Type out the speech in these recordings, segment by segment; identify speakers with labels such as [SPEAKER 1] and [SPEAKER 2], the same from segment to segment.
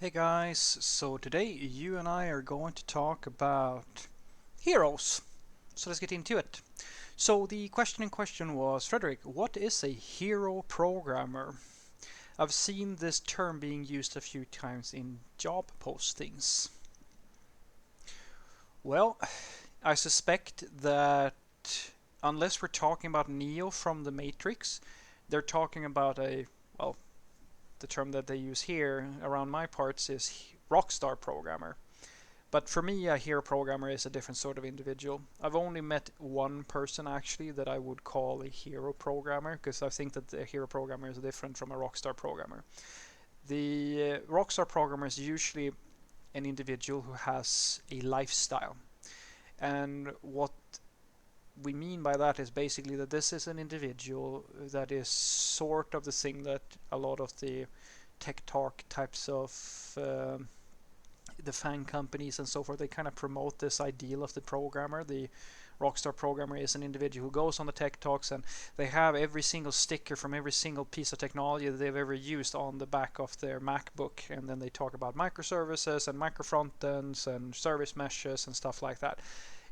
[SPEAKER 1] Hey guys, so today you and I are going to talk about heroes. So let's get into it. So the question in question was, Frederick, what is a hero programmer? I've seen this term being used a few times in job postings. Well, I suspect that unless we're talking about Neo from the Matrix, they're talking about well, the term that they use here around my parts is rockstar programmer. But for me, a hero programmer is a different sort of individual. I've only met one person actually that I would call a hero programmer because I think that a hero programmer is different from a rockstar programmer. The rockstar programmer is usually an individual who has a lifestyle. And what we mean by that is basically that this is an individual that is sort of the thing that a lot of the tech talk types of the fan companies and so forth, they kind of promote this ideal of the programmer. The rockstar programmer is an individual who goes on the tech talks and they have every single sticker from every single piece of technology that they've ever used on the back of their MacBook, and then they talk about microservices and micro frontends and service meshes and stuff like that.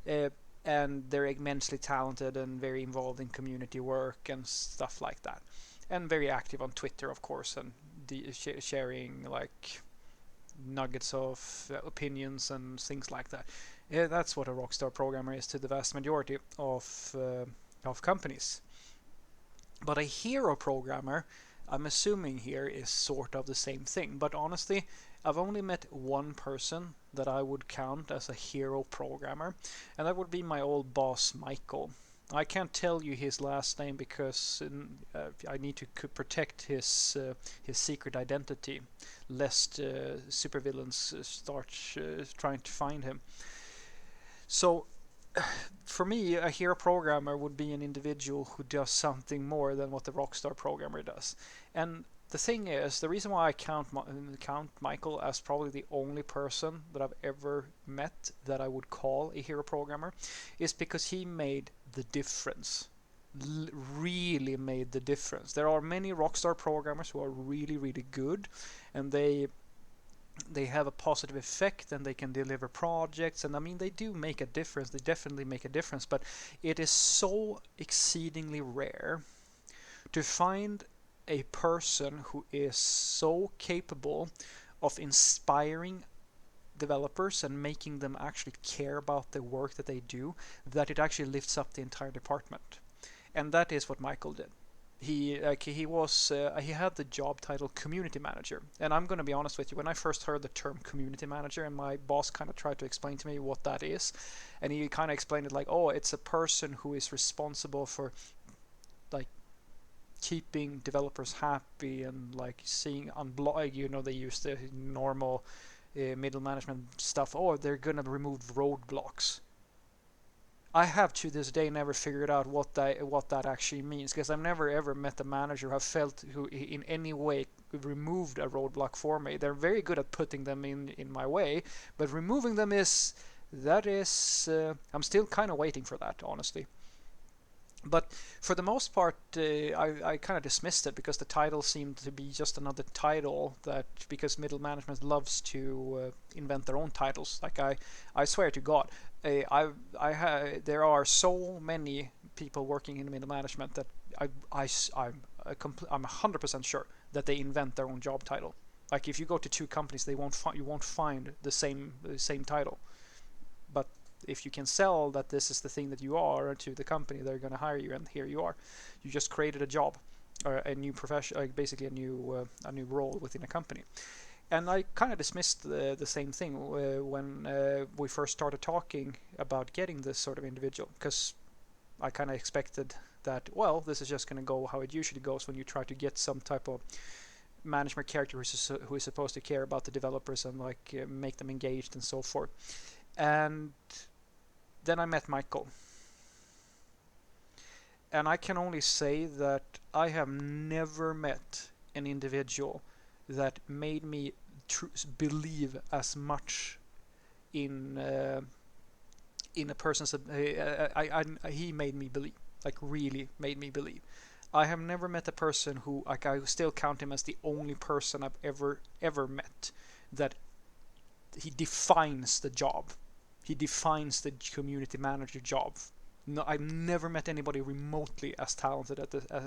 [SPEAKER 1] Uh, and they're immensely talented and very involved in community work and stuff like that, and very active on Twitter, of course, and sharing like nuggets of opinions and things like that. Yeah, that's what a rockstar programmer is to the vast majority of companies. But a hero programmer, I'm assuming here, is sort of the same thing. But honestly, I've only met one person that I would count as a hero programmer, and that would be my old boss, Michael. I can't tell you his last name because I need to protect his secret identity, lest supervillains start trying to find him. So for me, a hero programmer would be an individual who does something more than what the rockstar programmer does. And the thing is, the reason why I count Michael as probably the only person that I've ever met that I would call a hero programmer is because he made the difference. Really made the difference. There are many rockstar programmers who are really, really good, and they have a positive effect and they can deliver projects, and I mean they do make a difference, they definitely make a difference, but it is so exceedingly rare to find a person who is so capable of inspiring developers and making them actually care about the work that they do, that it actually lifts up the entire department. And that is what Michael did. He had the job title community manager, and I'm going to be honest with you, when I first heard the term community manager and my boss kind of tried to explain to me what that is, and he kind of explained it like, oh, it's a person who is responsible for like keeping developers happy and like seeing unblock, they use the normal middle management stuff. Oh, they're going to remove roadblocks. I have to this day never figured out what that actually means, because I've never ever met a manager who in any way removed a roadblock for me. They're very good at putting them in my way, but removing them I'm still kind of waiting for that, honestly. But for the most part, I kind of dismissed it because the title seemed to be just another title, that because middle management loves to invent their own titles. Like I swear to God, there are so many people working in middle management that I'm 100% sure that they invent their own job title. Like if you go to two companies, you won't find the same title. But if you can sell that this is the thing that you are to the company, they're going to hire you, and here you are. You just created a job or a new profession, basically a new role within a company. And I kind of dismissed the same thing when we first started talking about getting this sort of individual, because I kind of expected that, well, this is just going to go how it usually goes when you try to get some type of management character who is supposed to care about the developers and like make them engaged and so forth. And then I met Michael, and I can only say that I have never met an individual that made me believe as much in a person's. He made me believe, like really made me believe. I have never met a person who, like, I still count him as the only person I've ever met that he defines the job. He defines the community manager job. No, I've never met anybody remotely as talented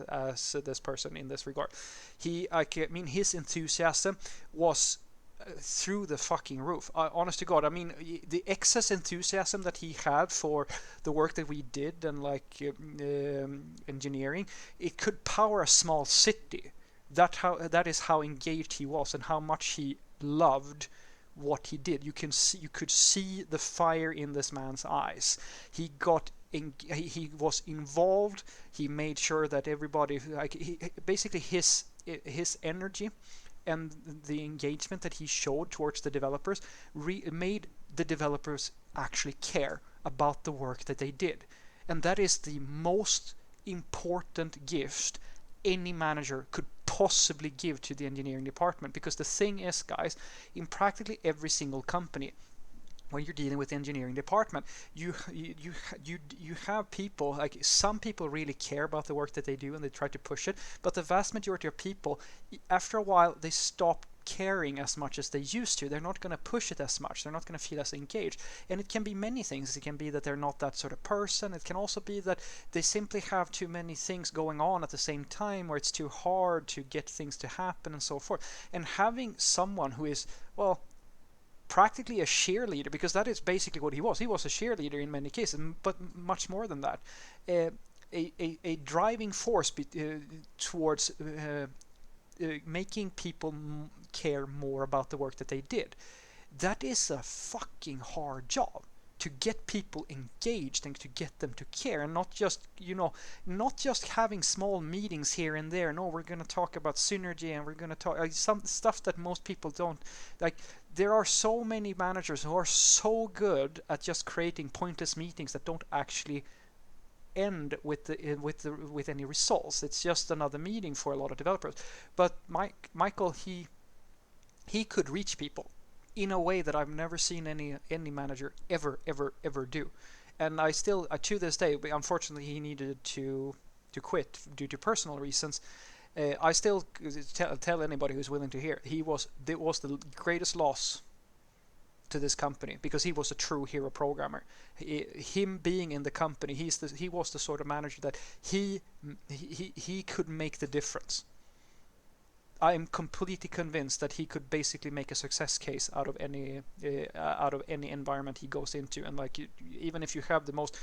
[SPEAKER 1] as this person in this regard. I mean, his enthusiasm was through the fucking roof. Honest to God, I mean, the excess enthusiasm that he had for the work that we did and like engineering, it could power a small city. That is how engaged he was and how much he loved what he did. You could see the fire in this man's eyes. He was involved. He made sure that everybody, like, basically his energy and the engagement that he showed towards the developers made the developers actually care about the work that they did. And that is the most important gift any manager could possibly give to the engineering department. Because the thing is, guys, in practically every single company, when you're dealing with the engineering department, you have people, like, some people really care about the work that they do and they try to push it, but the vast majority of people, after a while, they stop caring as much as they used to. They're not going to push it as much. They're not going to feel as engaged. And it can be many things. It can be that they're not that sort of person. It can also be that they simply have too many things going on at the same time, or it's too hard to get things to happen and so forth. And having someone who is, well, practically a cheerleader, because that is basically what he was. He was a cheerleader in many cases, but much more than that. A driving force towards making people care more about the work that they did. That is a fucking hard job, to get people engaged and to get them to care, and not just, not just having small meetings here and there. No, we're going to talk about synergy and we're going to talk some stuff that most people don't like. There are so many managers who are so good at just creating pointless meetings that don't actually end with any results. It's just another meeting for a lot of developers. But Michael, he could reach people in a way that I've never seen any manager ever do. And I still, to this day, unfortunately, he needed to quit due to personal reasons. I still tell anybody who's willing to hear, it was the greatest loss to this company, because he was a true hero programmer. Him being in the company, he was the sort of manager that he could make the difference. I am completely convinced that he could basically make a success case out of any environment he goes into. And like, even if you have the most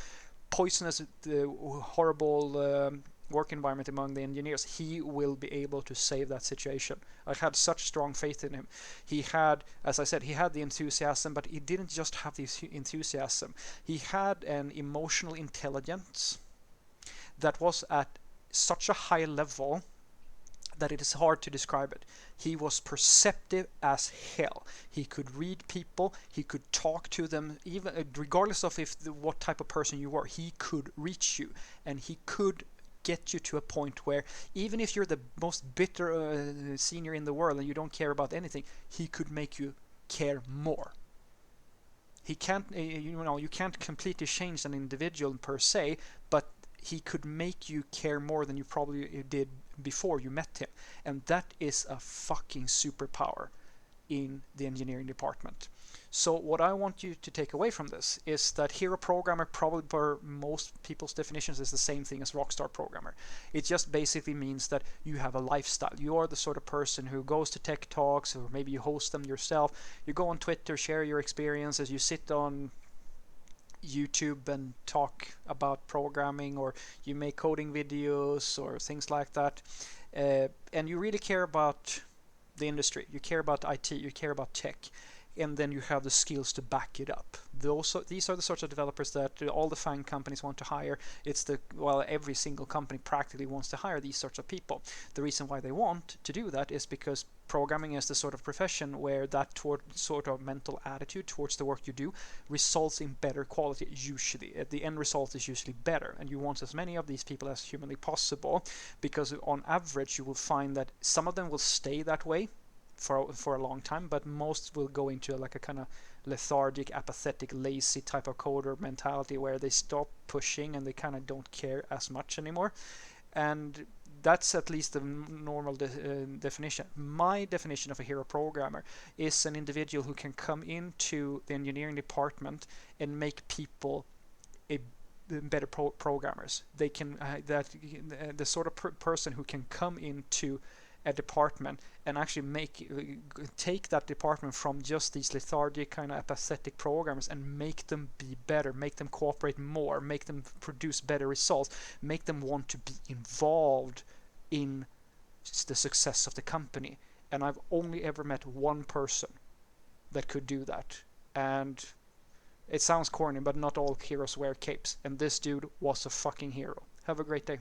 [SPEAKER 1] poisonous, horrible work environment among the engineers, he will be able to save that situation. I had such strong faith in him. He had, as I said, he had the enthusiasm, but he didn't just have the enthusiasm. He had an emotional intelligence that was at such a high level that it is hard to describe it. He was perceptive as hell. He could read people. He could talk to them, even regardless of what type of person you were. He could reach you, and he could get you to a point where even if you're the most bitter senior in the world and you don't care about anything, he could make you care more. He can't, you can't completely change an individual per se, but he could make you care more than you probably did before you met him. And that is a fucking superpower in the engineering department. So what I want you to take away from this is that hero programmer, probably for most people's definitions, is the same thing as rockstar programmer. It just basically means that you have a lifestyle. You are the sort of person who goes to tech talks, or maybe you host them yourself. You go on Twitter, share your experiences. You sit on YouTube and talk about programming, or you make coding videos or things like that. And you really care about the industry. You care about IT. You care about tech. And then you have the skills to back it up. These are the sorts of developers that all the FAANG companies want to hire. Every single company practically wants to hire these sorts of people. The reason why they want to do that is because programming is the sort of profession where that sort of mental attitude towards the work you do results in better quality, usually. The end result is usually better, and you want as many of these people as humanly possible, because on average you will find that some of them will stay that way for a long time, but most will go into like a kind of lethargic, apathetic, lazy type of coder mentality where they stop pushing and they kind of don't care as much anymore. And that's at least the normal definition. My definition of a hero programmer is an individual who can come into the engineering department and make people a better programmers. They can the sort of person who can come into a department and actually take that department from just these lethargic kind of apathetic programmers and make them be better, make them cooperate more, make them produce better results, make them want to be involved in the success of the company. And I've only ever met one person that could do that. And it sounds corny, but not all heroes wear capes, and this dude was a fucking hero. Have a great day.